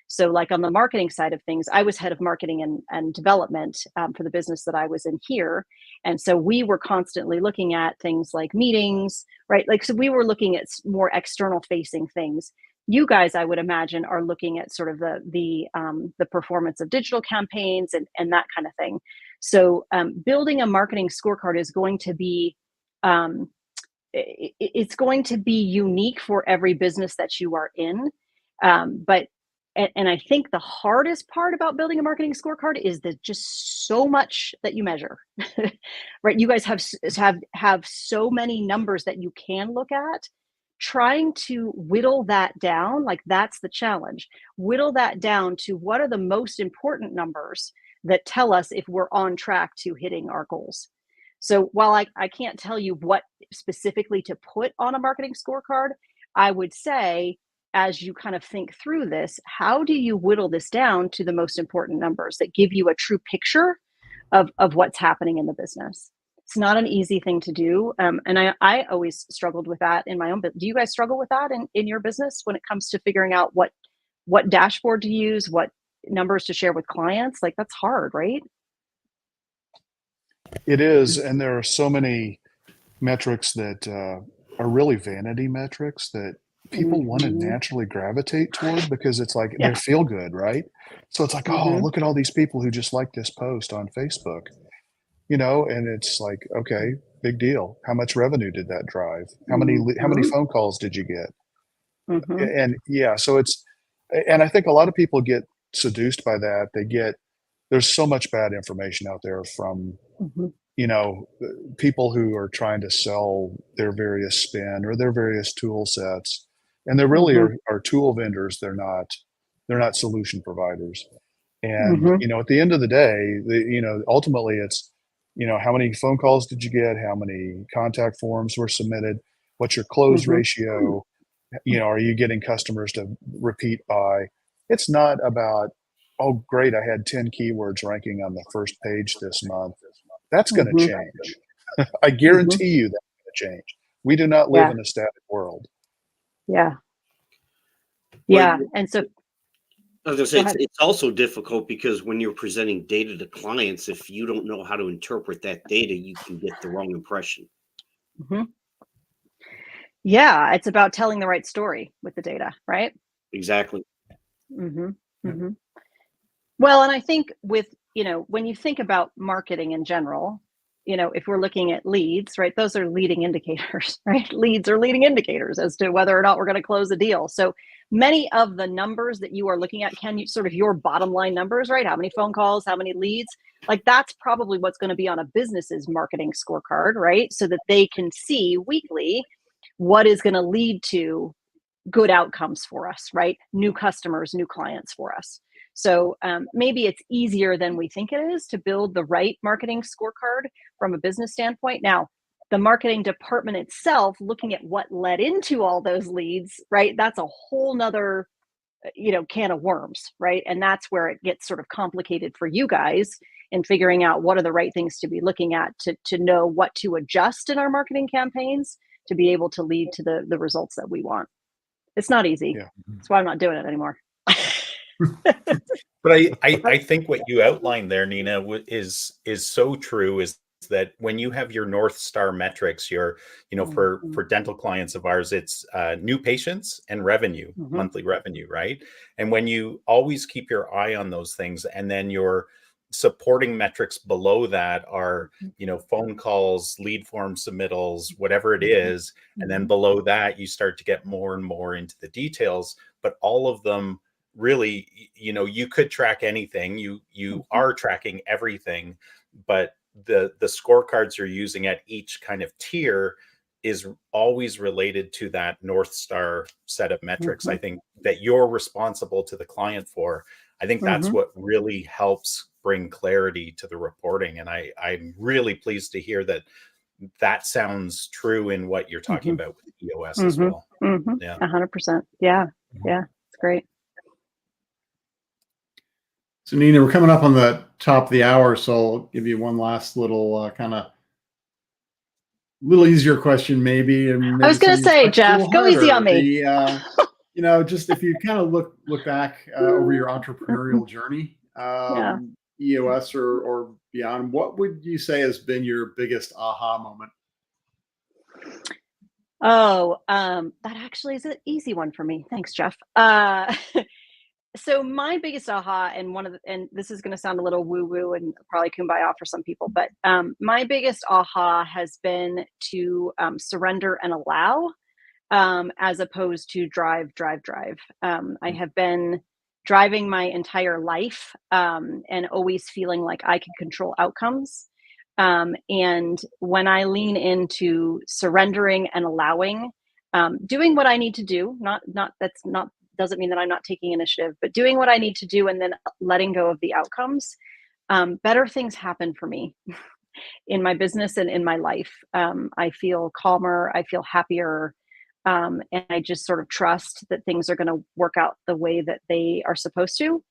So like on the marketing side of things, I was head of marketing and development for the business that I was in here. And so we were constantly looking at things like meetings, right? Like, so we were looking at more external facing things. You guys, I would imagine, are looking at sort of the performance of digital campaigns and that kind of thing. So building a marketing scorecard is going to be, it's going to be unique for every business that you are in. And I think the hardest part about building a marketing scorecard is that just so much that you measure, right? You guys have so many numbers that you can look at. Trying to whittle that down, like that's the challenge. Whittle that down to what are the most important numbers that tell us if we're on track to hitting our goals. So while I can't tell you what specifically to put on a marketing scorecard, I would say, as you kind of think through this, how do you whittle this down to the most important numbers that give you a true picture of what's happening in the business? It's not an easy thing to do. And I always struggled with that in my own business. Do you guys struggle with that in your business when it comes to figuring out what dashboard to use, what numbers to share with clients? Like, that's hard, right? It is. And there are so many metrics that are really vanity metrics that people want to naturally gravitate toward because it's like they feel good, right? So it's like, oh, look at all these people who just liked this post on Facebook. And it's like, okay, big deal. How much revenue did that drive? How many phone calls did you get? And so and I think a lot of people get seduced by that. There's so much bad information out there from, people who are trying to sell their various spin or their various tool sets. And they really are tool vendors. They're not solution providers. And, at the end of the day, ultimately it's, how many phone calls did you get? How many contact forms were submitted? What's your close ratio? Are you getting customers to repeat buy? It's not about, oh, great, I had 10 keywords ranking on the first page this month. That's going to change. I guarantee you that's going to change. We do not live in a static world. Yeah. And so I was going to say, it's also difficult because when you're presenting data to clients, if you don't know how to interpret that data, you can get the wrong impression. Yeah, it's about telling the right story with the data, right? Exactly. Well, and I think with, when you think about marketing in general, if we're looking at leads, right, those are leading indicators, right? Leads are leading indicators as to whether or not we're going to close a deal. So many of the numbers that you are looking at, sort of your bottom line numbers, right? How many phone calls, how many leads, like that's probably what's going to be on a business's marketing scorecard, right? So that they can see weekly what is going to lead to good outcomes for us, right? New customers, new clients for us. So maybe it's easier than we think it is to build the right marketing scorecard from a business standpoint. Now, the marketing department itself, looking at what led into all those leads, right? That's a whole nother, can of worms, right? And that's where it gets sort of complicated for you guys in figuring out what are the right things to be looking at to know what to adjust in our marketing campaigns to be able to lead to the results that we want. It's not easy. Yeah. That's why I'm not doing it anymore. But I think what you outlined there, Nina, is so true. Is that when you have your North Star metrics, your for dental clients of ours, it's new patients and revenue, monthly revenue, right? And when you always keep your eye on those things, and then your supporting metrics below that are phone calls, lead form submittals, whatever it is, and then below that you start to get more and more into the details. But all of them really, you could track anything, you are tracking everything, but the scorecards you're using at each kind of tier is always related to that North Star set of metrics. I think that you're responsible to the client for. I think that's what really helps bring clarity to the reporting. And I'm really pleased to hear that sounds true in what you're talking about with EOS as well. Yeah, 100%. Yeah, it's great. So Nina, we're coming up on the top of the hour, so I'll give you one last little kind of little easier question, maybe. And maybe I was going to say, Jeff, go easy on me. Just if you kind of look back over your entrepreneurial journey, EOS or beyond, what would you say has been your biggest aha moment? Oh, that actually is an easy one for me. Thanks, Jeff. So my biggest aha, and this is going to sound a little woo-woo and probably kumbaya for some people, but my biggest aha has been to surrender and allow, as opposed to drive. I have been driving my entire life, and always feeling like I can control outcomes. And when I lean into surrendering and allowing, doing what I need to do, doesn't mean that I'm not taking initiative, but doing what I need to do and then letting go of the outcomes, better things happen for me in my business and in my life. I feel calmer, I feel happier, and I just sort of trust that things are going to work out the way that they are supposed to.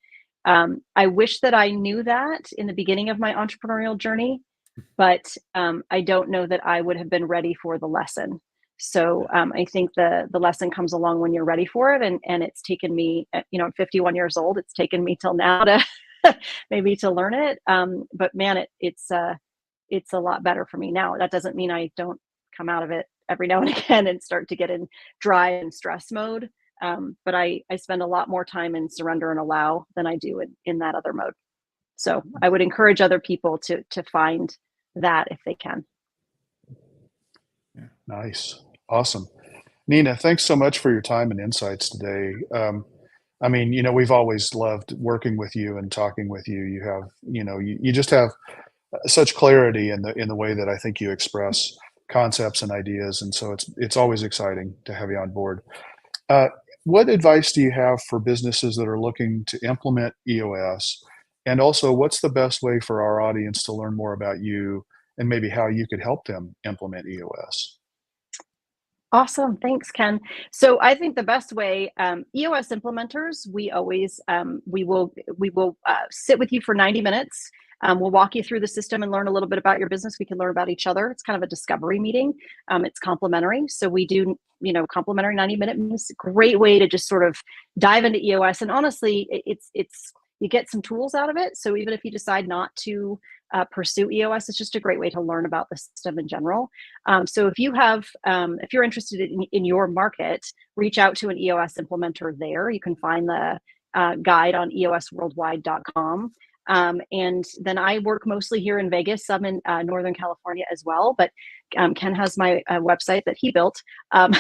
I wish that I knew that in the beginning of my entrepreneurial journey, but I don't know that I would have been ready for the lesson. So I think the lesson comes along when you're ready for it. And it's taken me, at 51 years old, it's taken me till now to maybe to learn it. But man, it's a lot better for me now. That doesn't mean I don't come out of it every now and again and start to get in dry and stress mode. But I spend a lot more time in surrender and allow than I do in that other mode. So I would encourage other people to find that if they can. Yeah, nice. Awesome. Nina, thanks so much for your time and insights today. We've always loved working with you and talking with you. You have, you just have such clarity in the way that I think you express concepts and ideas. And so it's always exciting to have you on board. What advice do you have for businesses that are looking to implement EOS? And also, what's the best way for our audience to learn more about you and maybe how you could help them implement EOS? Awesome. Thanks, Ken. So I think the best way, EOS implementers, we always, we will sit with you for 90 minutes. We'll walk you through the system and learn a little bit about your business. We can learn about each other. It's kind of a discovery meeting. It's complimentary. So we do, complimentary 90-minute meetings. Great way to just sort of dive into EOS. And honestly, it's you get some tools out of it. So even if you decide not to pursue EOS, it's just a great way to learn about the system in general. So if you're interested in your market, reach out to an EOS implementer there. You can find the guide on eosworldwide.com. And then I work mostly here in Vegas, some in Northern California as well. But Ken has my website that he built up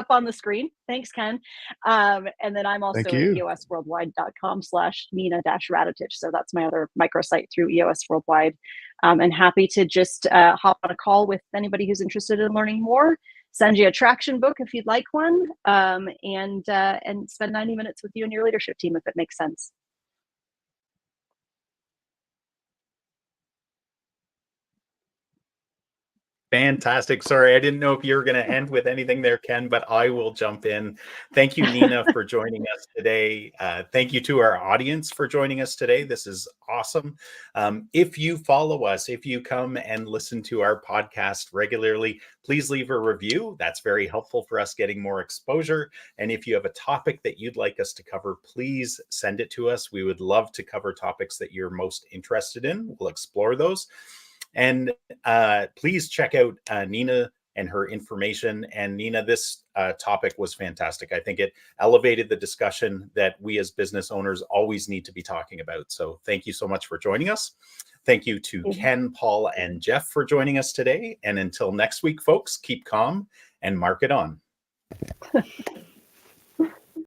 on the screen. Thanks, Ken. And then I'm also at eosworldwide.com/Nina-Radetich. So that's my other microsite through EOS Worldwide. And happy to just hop on a call with anybody who's interested in learning more. Send you a traction book if you'd like one, and spend 90 minutes with you and your leadership team if it makes sense. Fantastic. Sorry, I didn't know if you were going to end with anything there, Ken, but I will jump in. Thank you, Nina, for joining us today. Thank you to our audience for joining us today. This is awesome. If you follow us, if you come and listen to our podcast regularly, please leave a review. That's very helpful for us getting more exposure. And if you have a topic that you'd like us to cover, please send it to us. We would love to cover topics that you're most interested in. We'll explore those. And please check out Nina and her information. And Nina, this topic was fantastic. I think it elevated the discussion that we as business owners always need to be talking about. So thank you so much for joining us. Thank you to Ken, Paul, and Jeff for joining us today. And until next week, folks, keep calm and mark it on.